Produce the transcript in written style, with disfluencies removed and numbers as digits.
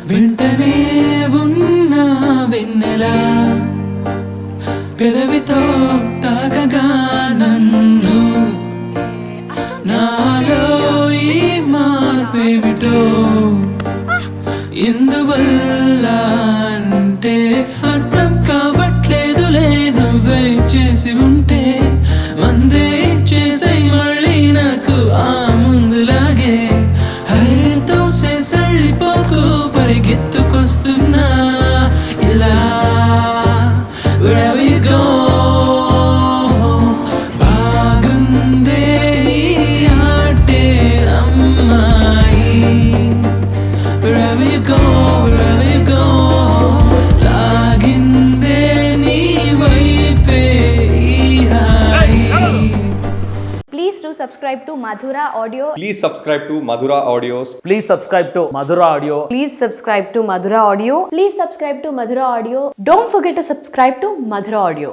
వెంటనే ఉన్న వెన్నెలా పెదవితో తాకగా నన్ను నాలో ఈ మార్పేమిటో ఎందువల్ల అంటే అర్థం కావట్లేదులే నువ్వే చేసి ఉంటే మందే చేసే మళ్ళీ నాకు ఆ ముందులాగే హరితో సళ్ళిపోకు పరిగెత్తుకొస్తున్నా ఇలా wherever you go బాగుందే ఈ ఆటే అమ్మాయి wherever you go లాగిందే నీ వైపే ఈ హాయి. Please do subscribe to Madhura Audio. Please subscribe to Madhura Audios. Please subscribe to Madhura Audio. Please subscribe to Madhura Audio. Please subscribe to Madhura Audio. Don't forget to subscribe to Madhura Audio.